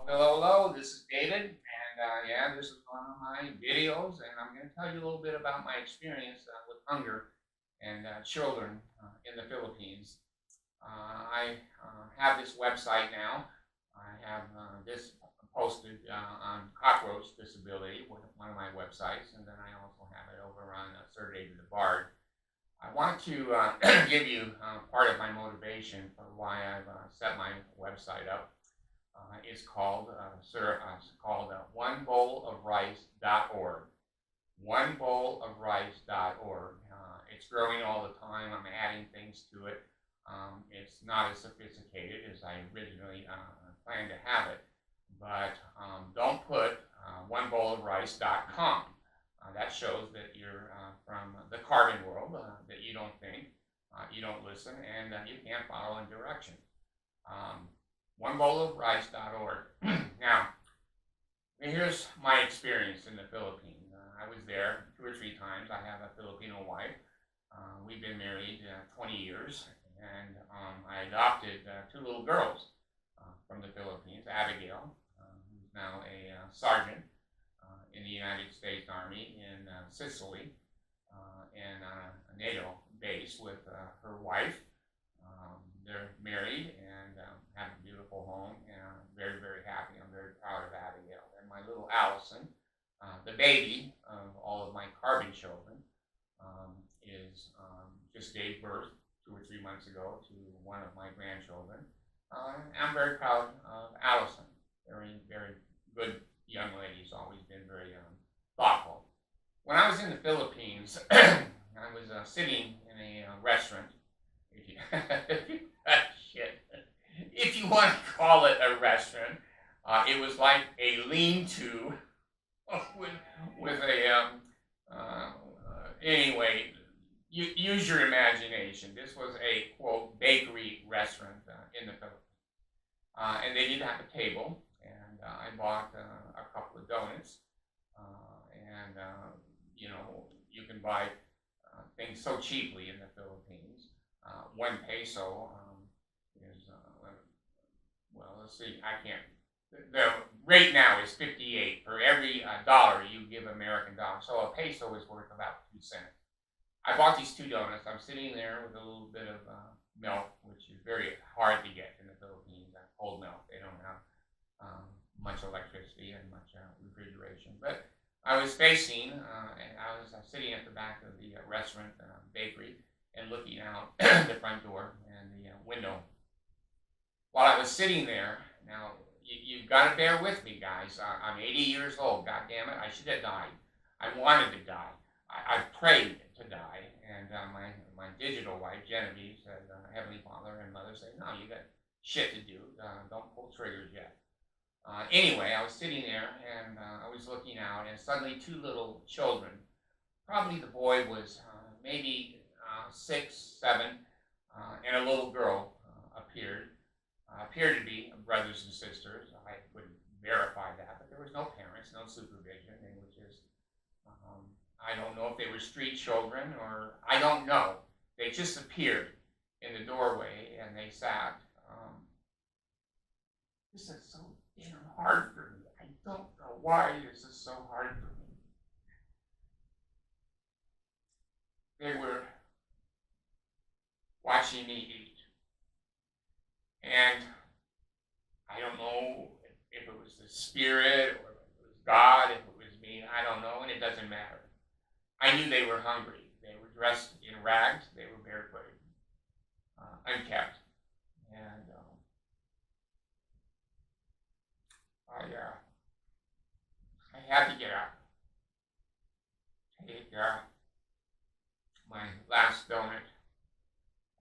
Hello, this is David, and yeah, this is one of my videos, and I'm going to tell you a little bit about my experience with hunger and children in the Philippines. I have this website now. I have this posted on cockroach disability, one of my websites, and then I also have it over on Sir David the Bard. I want to give you part of my motivation for why I've set my website up. Is called onebowlofrice.org. Onebowlofrice.org. It's growing all the time. I'm adding things to it. It's not as sophisticated as I originally planned to have it, but don't put onebowlofrice.com. That shows that you're from the carving world, that you don't think, you don't listen, and you can't follow in direction. onebowlofrice.org. Now, here's my experience in the Philippines. I was there 2 or 3 times. I have a Filipino wife. We've been married 20 years, and I adopted 2 little girls from the Philippines. Abigail, who's now a sergeant in the United States Army in Sicily, and on a NATO base with her wife. They're married and have a beautiful home, and I'm very, very happy. I'm very proud of Abigail. And my little Allison, the baby of all of my carving children, just gave birth 2 or 3 months ago to one of my grandchildren. I'm very proud of Allison. Very, very good young lady. She's always been very thoughtful. When I was in the Philippines, I was sitting in a restaurant. If you want to call it a restaurant, it was like a lean-to with a anyway. Use your imagination. This was a quote bakery restaurant in the Philippines, and they did have a table, and I bought a couple of donuts, and you can buy things so cheaply in the Philippines. 1 peso is, let's see, I can't, the rate now is 58. For every dollar you give American dollars, so a peso is worth about 2 cents. I bought these 2 donuts. I'm sitting there with a little bit of milk, which is very hard to get in the Philippines, cold milk. They don't have much electricity and much refrigeration. But I was facing, and I was sitting at the back of the restaurant bakery, and looking out the front door and the window. While I was sitting there, now you've got to bear with me, guys. I'm 80 years old. God damn it, I should have died. I wanted to die. I prayed to die, and my digital wife Genevieve said, "Heavenly Father and Mother said, no, you got shit to do. Don't pull triggers yet." Anyway, I was sitting there, and I was looking out, and suddenly 2 little children. Probably the boy was maybe 6, 7, and a little girl appeared to be brothers and sisters. I couldn't verify that, but there was no parents, no supervision. They were just, I don't know if they were street children or, I don't know. They just appeared in the doorway, and they sat. This is so damn hard for me. I don't know why this is so hard for me. They were watching me eat. And I don't know if it was the Spirit or if it was God, if it was me, I don't know, and it doesn't matter. I knew they were hungry. They were dressed in rags. They were barefooted, unkept. And I had to get up, take my last donut.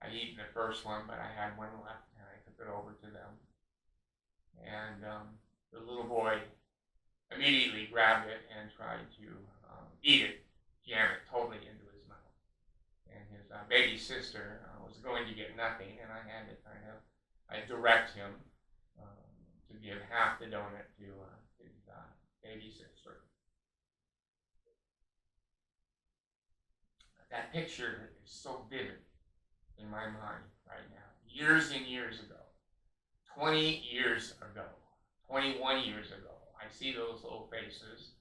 I'd eaten the first one, but I had one left, and I took it over to them. And the little boy immediately grabbed it and tried to eat it, jam it totally into his mouth. And his baby sister was going to get nothing, and I had to I direct him to give half the donut to his baby sister. That picture is so vivid in my mind right now. Years and years ago, 20 years ago, 21 years ago. I see those little faces,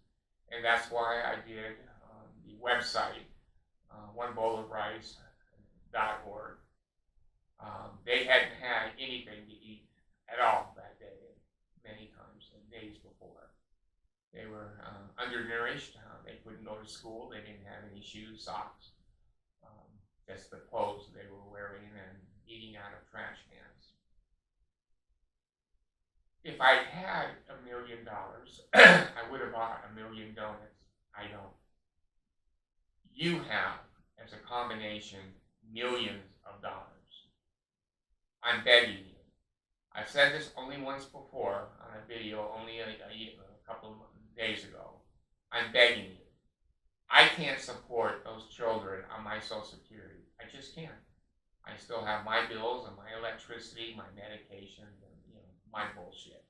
and that's why I did the website, onebowlofrice.org. They hadn't had anything to eat at all that day, many times in days before. They were undernourished. They couldn't go to school. They didn't have any shoes, socks, just the clothes they were wearing and eating out of trash cans. If I had $1 million, I would have bought 1 million donuts. I don't. You have, as a combination, millions of dollars. I'm begging you. I've said this only once before on a video, only a couple of days ago. I'm begging you. I can't support those children on my Social Security. I just can't. I still have my bills and my electricity, my medication, and my bullshit.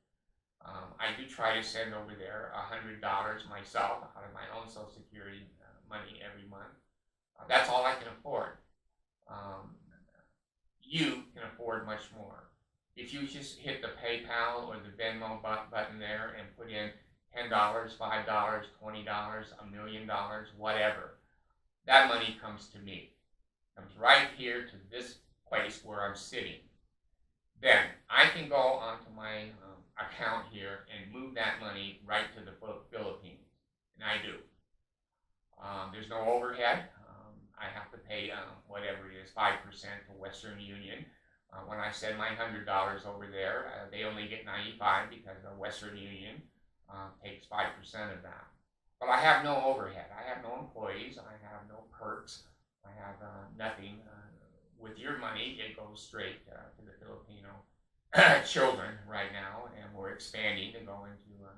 I do try to send over there $100 myself out of my own Social Security money every month. That's all I can afford. You can afford much more. If you just hit the PayPal or the Venmo button there and put in $10, $5, $20, $1 million, whatever, that money comes to me. Comes right here to this place where I'm sitting. Then I can go onto my account here and move that money right to the Philippines, and I do. There's no overhead. I have to pay whatever it is, 5% to Western Union. When I send my $100 over there, they only get 95 because the Western Union takes 5% of that. But I have no overhead. I have no employees. I have no perks. I have nothing. With your money, it goes straight to the Filipino children right now, and we're expanding to go into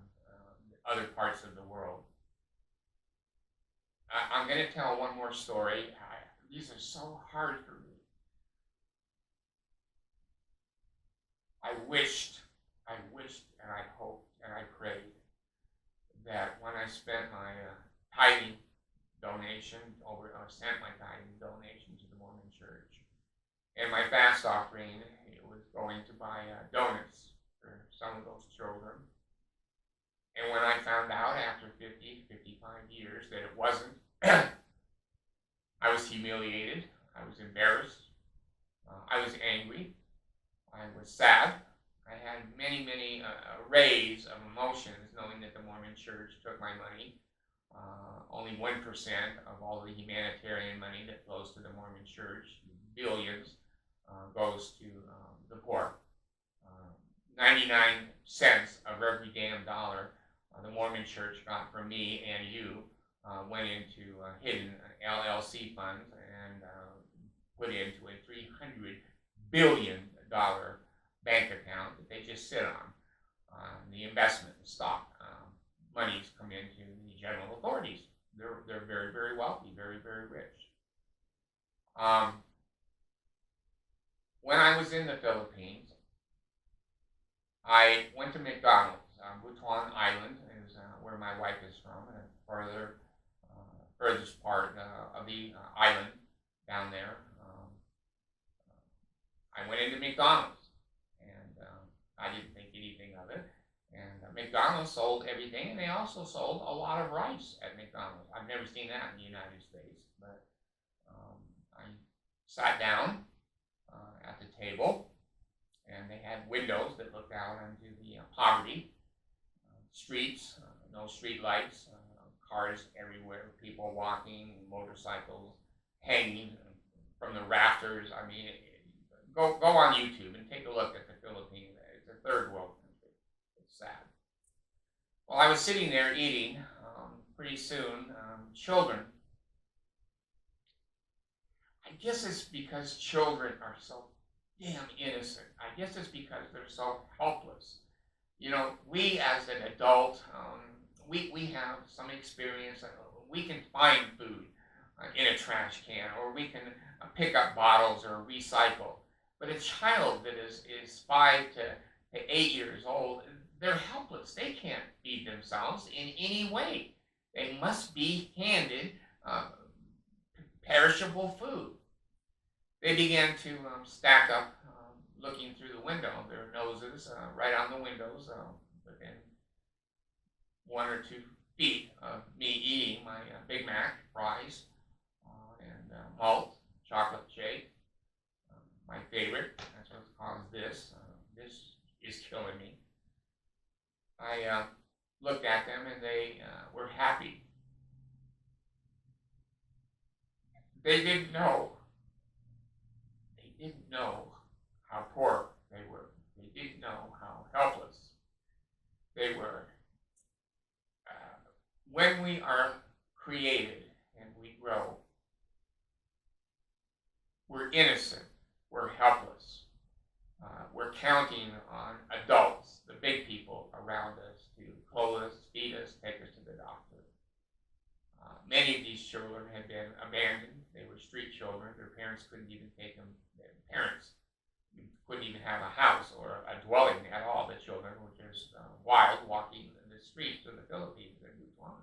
other parts of the world. I'm going to tell one more story. These are so hard for me. I wished, and I hoped, and I prayed that when I spent my tithing donation sent my tithing donation to the Mormon Church, and my fast offering, it was going to buy donuts for some of those children. And when I found out after 50, 55 years that it wasn't, I was humiliated, I was embarrassed, I was angry, I was sad. I had many, many arrays of emotions knowing that the Mormon Church took my money. Only 1% of all the humanitarian money that flows to the Mormon Church, billions, goes to the poor. 99 cents of every damn dollar the Mormon Church got from me and you went into hidden LLC funds and put into a $300 billion bank account that they just sit on. The investment, the stock monies come into the general authorities. They're very, very wealthy, very, very rich. When I was in the Philippines, I went to McDonald's. Butuan Island is where my wife is from, and furthest part of the island down there. I went into McDonald's, and I didn't think anything of it. And McDonald's sold everything, and they also sold a lot of rice at McDonald's. I've never seen that in the United States, but I sat down at the table, and they had windows that looked out onto the poverty streets, no street lights, cars everywhere, people walking, motorcycles hanging from the rafters. I mean, go on YouTube and take a look at the Philippines. It's a third world country. It's sad. While I was sitting there eating, pretty soon, children, I guess it's because children are so damn innocent. I guess it's because they're so helpless. You know, we as an adult, we have some experience. We can find food in a trash can, or we can pick up bottles or recycle. But a child that is 5 to 8 years old, they're helpless. They can't feed themselves in any way. They must be handed perishable food. They began to stack up, looking through the window, their noses right on the windows, with 1 or 2 feet of me eating my Big Mac, fries, and malt, chocolate shake, my favorite. That's what's caused this. This is killing me. I looked at them and they were happy. They didn't know. They didn't know how poor they were. They didn't know how helpless they were. When we are created and we grow, we're innocent, we're helpless. We're counting on adults, the big people around us, to clothe us, feed us, take us to the doctor. Many of these children had been abandoned. They were street children. Their parents couldn't even take them. Their parents couldn't even have a house or a dwelling at all. The children were just wild, walking in the streets of the Philippines in Butuan.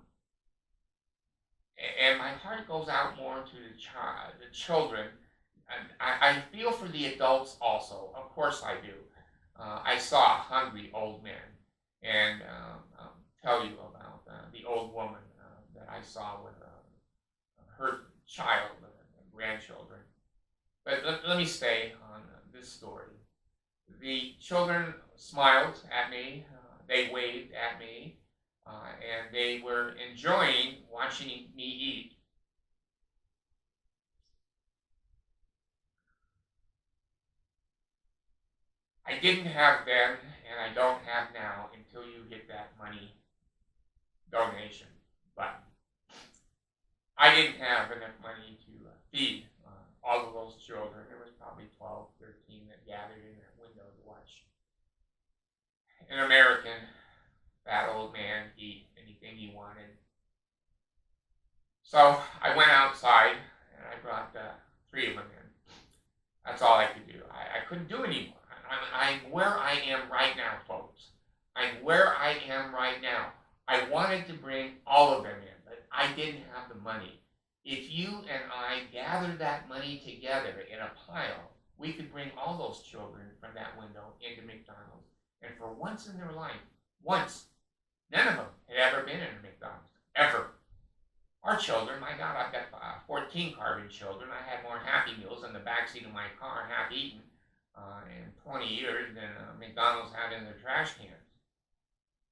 And my heart goes out more to the children. And I feel for the adults also. Of course I do. I saw hungry old men, and tell you about the old woman that I saw with her child and grandchildren. But let me stay on this story. The children smiled at me, they waved at me, and they were enjoying watching me eat. I didn't have then, and I don't have now until you hit that money donation button. I didn't have enough money to feed all of those children. There was probably 12, 13 that gathered in that window to watch an American fat old man eat anything he wanted. So I went outside and I brought 3 of them in. That's all I could do. I couldn't do anymore. I'm where I am right now, folks. I'm where I am right now. I wanted to bring all of them in, but I didn't have the money. If you and I gathered that money together in a pile, we could bring all those children from that window into McDonald's. And for once in their life, none of them had ever been in a McDonald's, ever. Our children, my God, I've got 14 Carbon children. I had more Happy Meals in the backseat of my car, half eaten, in 20 years than McDonald's had in their trash cans.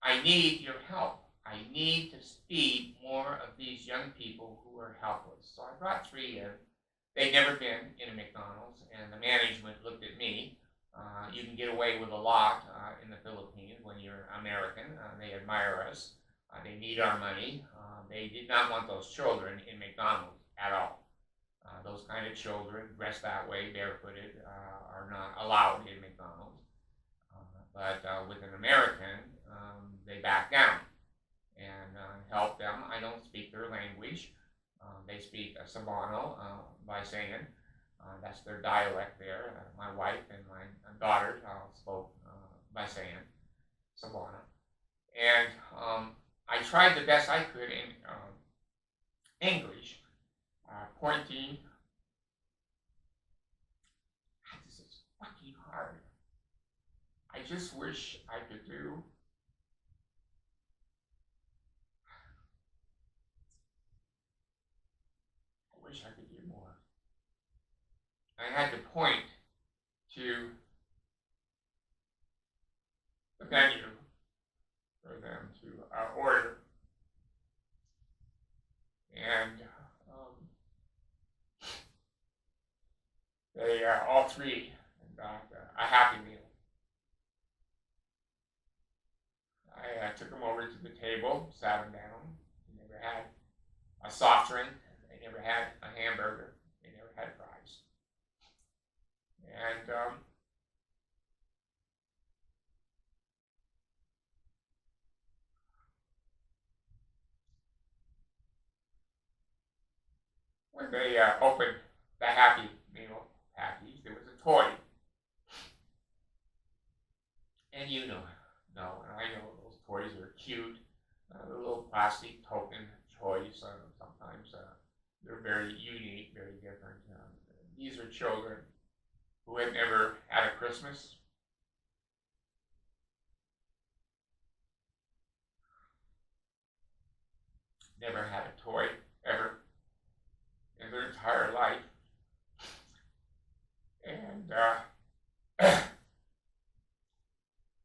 I need your help. I need to feed more of these young people who are helpless. So I brought 3 in. They'd never been in a McDonald's, and the management looked at me. You can get away with a lot in the Philippines when you're American. They admire us. They need our money. They did not want those children in McDonald's at all. Those kind of children dressed that way, barefooted, are not allowed in McDonald's. But with an American, they back down and help them. I don't speak their language. They speak Cebuano, Visayan. That's their dialect there. My wife and my daughters spoke Visayan, Cebuano. And I tried the best I could in English, pointing. This is fucking hard. I just wish I could do. I wish I could do more. I had to point to the menu for them to order. And they all 3 got a Happy Meal. I took them over to the table, sat them down. They never had a soft drink. They never had a hamburger. They never had fries. And when they opened the Happy Meal package, there was a toy. And you know, and I know those toys are cute. The little plastic token toys, sometimes they're very unique, very different. These are children who had never had a Christmas. never had a toy ever in their entire life. And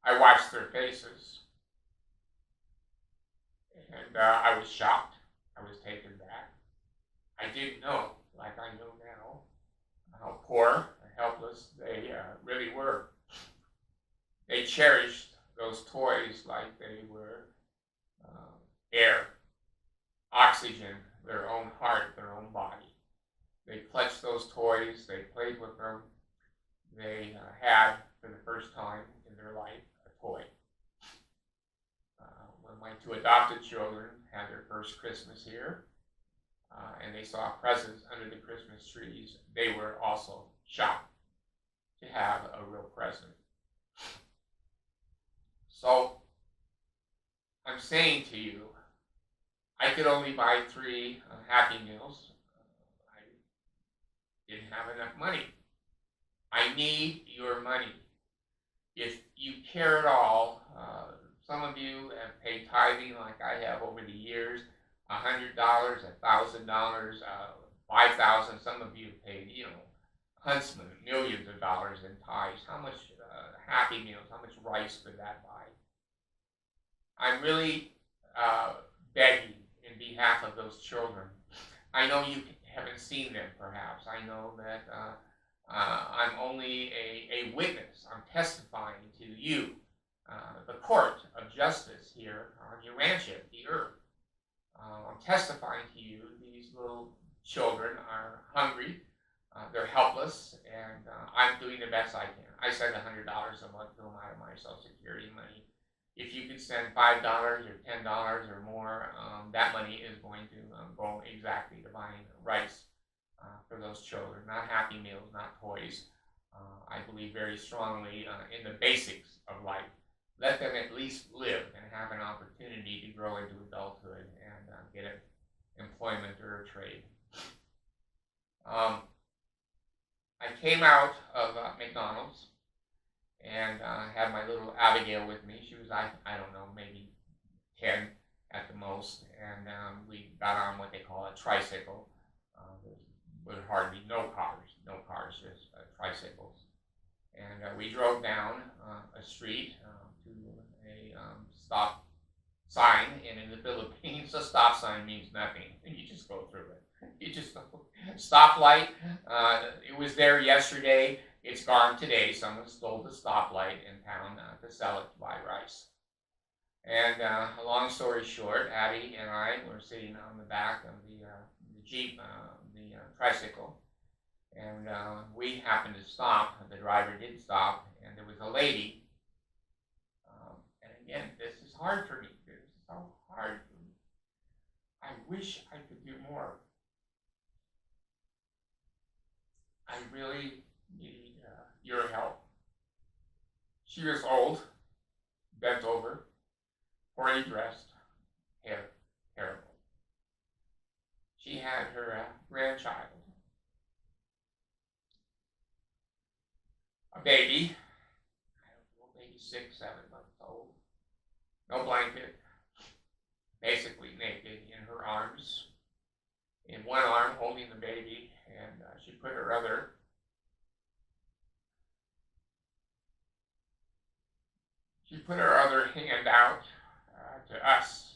I watched their faces, and I was shocked. I was taken back. I didn't know, like I know now, how poor and helpless they really were. They cherished those toys like they were air, oxygen, their own heart, their own body. They clutched those toys, they played with them, they had, for the first time in their life, a toy. When my two adopted children had their first Christmas here, and they saw presents under the Christmas trees, they were also shocked to have a real present. So, I'm saying to you, I could only buy 3 Happy Meals. I didn't have enough money. I need your money. If you care at all, some of you have paid tithing like I have over the years, $100, $1,000, 5,000. Some of you have paid, huntsman, millions of dollars in tithes. How much Happy Meals? How much rice could that buy? I'm really begging in behalf of those children. I know you haven't seen them, perhaps. I know that I'm only a witness. I'm testifying to you, the court of justice here on your ranch, the earth. I'm testifying to you. These little children are hungry. They're helpless, and I'm doing the best I can. I send $100 a month to them out of my Social Security money. If you could send $5 or $10 or more, that money is going to go exactly to buying rice for those children, not Happy Meals, not toys. I believe very strongly in the basics of life. Let them at least live and have an opportunity to grow into adulthood and get an employment or a trade. I came out of McDonald's and had my little Abigail with me. She was, I don't know, maybe 10 at the most, and we got on what they call a tricycle. There were hardly no cars, just tricycles. And we drove down a street to a stop sign, and in the Philippines, a stop sign means nothing. You just go through it. You just stoplight. It was there yesterday. It's gone today. Someone stole the stoplight in town to sell it to buy rice. And long story short, Abby and I were sitting on the back of the Jeep, the tricycle, and we happened to stop. The driver did stop, and there was a lady. And again, this is hard for me. This is so hard for me. I wish I could do more. I really need your help. She was old, bent over, poorly dressed, hair terrible. She had her grandchild, a baby, I don't know, maybe 6, 7 months old, no blanket, basically naked in her arms, in one arm holding the baby, and she put her other hand out to us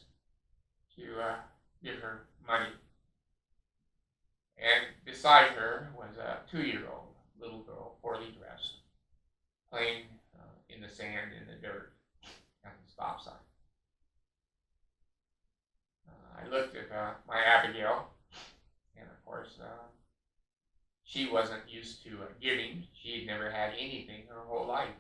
to give her money. And beside her was a 2-year-old little girl, poorly dressed, playing in the sand, in the dirt, at the stop sign. I looked at my Abigail, and of course, she wasn't used to giving. She had never had anything her whole life.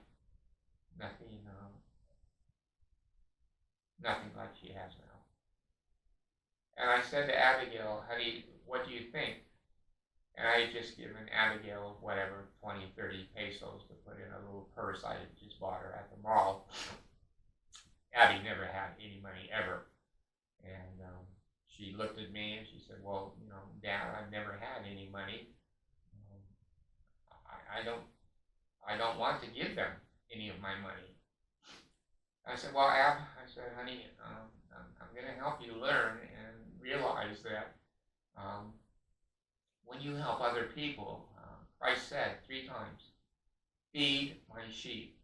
Nothing like she has now. And I said to Abigail, honey, what do you think? And I had just given Abigail whatever, 20, 30 pesos to put in a little purse I had just bought her at the mall. Abby never had any money ever. And she looked at me and she said, well, Dad, I've never had any money. I don't want to give them any of my money. I said, well, Ab, I said, honey, I'm going to help you learn and realize that when you help other people, Christ said 3 times, feed my sheep,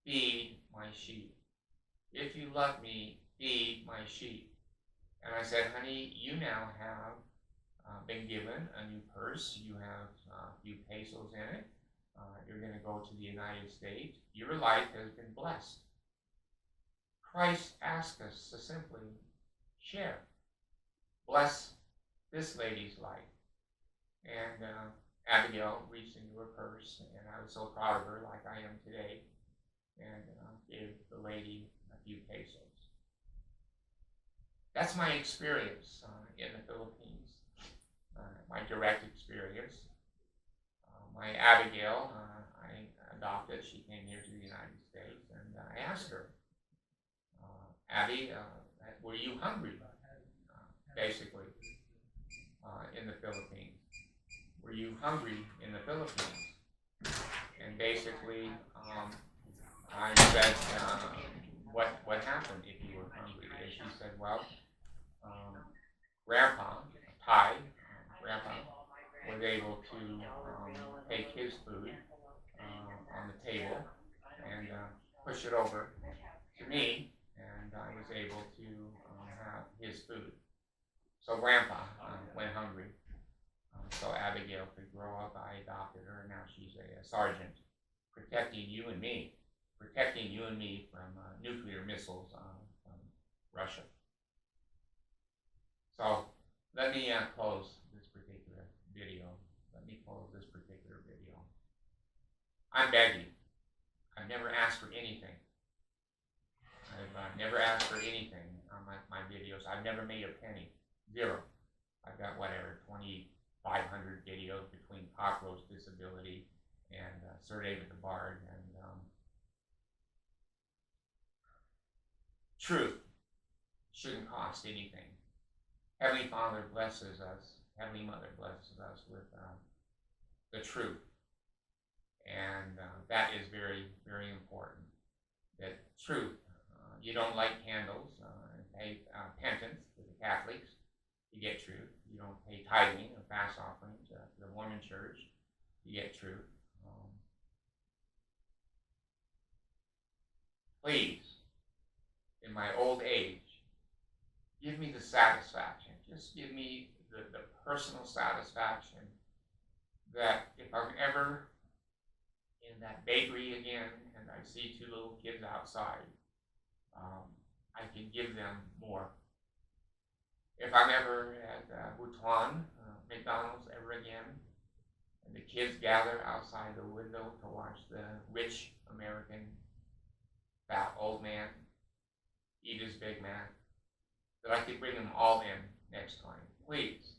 feed my sheep. If you love me, feed my sheep. And I said, honey, you now have been given a new purse. You have a few pesos in it. You're going to go to the United States. Your life has been blessed. Christ asked us to simply share. Bless this lady's life. And Abigail reached into her purse, and I was so proud of her, like I am today, and gave the lady a few pesos. That's my experience in the Philippines, my direct experience. My Abigail, I adopted. She came here to the United States, and I asked her, Abby, were you hungry, basically, in the Philippines? Were you hungry in the Philippines? And basically, I said, what happened if you were hungry? And she said, well, Grandpa, Grandpa was able to take his food on the table and push it over to me, and I was able to have his food. So Grandpa went hungry. So Abigail could grow up. I adopted her, and now she's a sergeant, protecting you and me from nuclear missiles from Russia. So let me close this particular video. I'm begging. I've never asked for anything. I've never asked for anything on my videos. I've never made a penny. Zero. I've got whatever, 2,500 videos between cockroach disability and Sir David the Bard, and truth shouldn't cost anything. Heavenly Father blesses us, Heavenly Mother blesses us with the truth, and that is very, very important. That truth, you don't light candles and pay penance to the Catholics to get truth. You don't pay tithing or fast offerings to the Mormon Church to get truth. Please, in my old age, give me the satisfaction. Just give me the personal satisfaction that if I'm ever in that bakery again and I see 2 little kids outside, I can give them more. If I'm ever at Butuan, McDonald's ever again, and the kids gather outside the window to watch the rich American fat old man eat his Big Mac, that I could bring them all in next time. Please,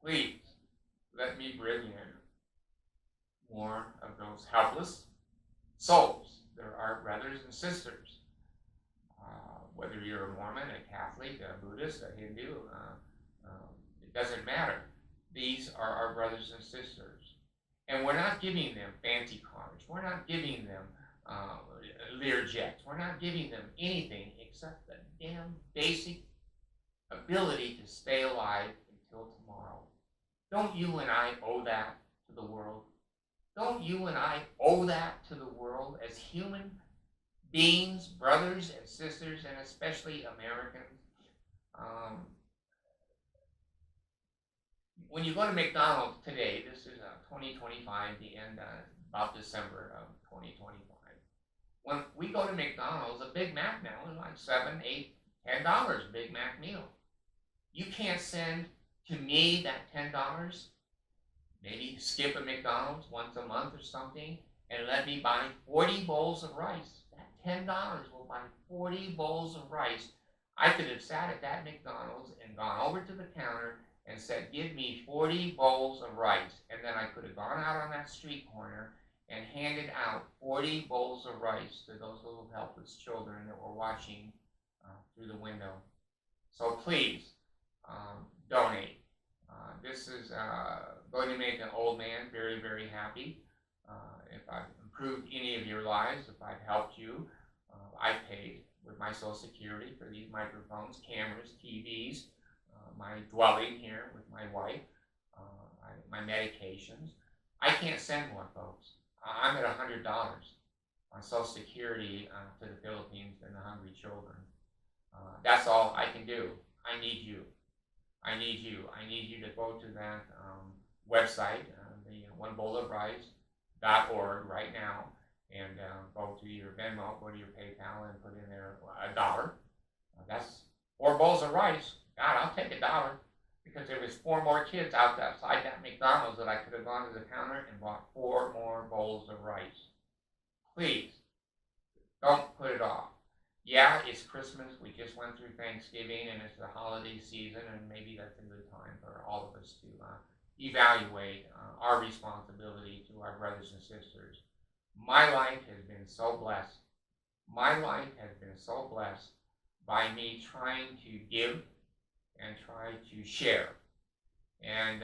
please, let me bring in more of those helpless souls. There are brothers and sisters. Whether you're a Mormon, a Catholic, a Buddhist, a Hindu, it doesn't matter. These are our brothers and sisters. And we're not giving them fancy cars. We're not giving them Learjets. We're not giving them anything except the damn basic ability to stay alive until tomorrow. Don't you and I owe that to the world? Don't you and I owe that to the world as human beings, brothers and sisters, and especially Americans? When you go to McDonald's today, this is 2025, the end, about December of 2025. When we go to McDonald's, a Big Mac now is like $7, $8, $10 Big Mac meal. You can't send to me that $10, maybe skip a McDonald's once a month or something, and let me buy 40 bowls of rice. That $10 will buy 40 bowls of rice. I could have sat at that McDonald's and gone over to the counter and said, give me 40 bowls of rice. And then I could have gone out on that street corner and handed out 40 bowls of rice to those little helpless children that were watching through the window. So please, donate. This is going to make an old man very, very happy. If I've improved any of your lives, if I've helped you, I paid with my Social Security for these microphones, cameras, TVs, my dwelling here with my wife, my medications. I can't send more, folks. I'm at $100 on Social Security to the Philippines and the hungry children. That's all I can do. I need you. I need you. I need you to go to that website, the onebowlofrice.org right now, and go to your Venmo, go to your PayPal, and put in there $1. That's 4 bowls of rice. God, I'll take $1 because there was 4 more kids outside that McDonald's that I could have gone to the counter and bought 4 more bowls of rice. Please, don't put it off. Yeah, it's Christmas. We just went through Thanksgiving, and it's the holiday season, and maybe that's a good time for all of us to evaluate our responsibility to our brothers and sisters. My life has been so blessed. My life has been so blessed by me trying to give and try to share. And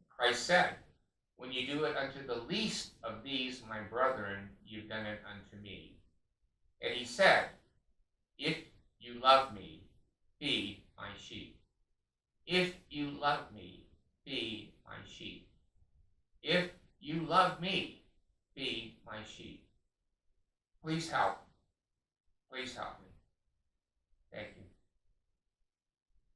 Christ said, when you do it unto the least of these, my brethren, you've done it unto me. And he said, if you love me, feed my sheep. If you love me, feed my sheep. If you love me, feed my sheep. Please help. Please help me. Thank you.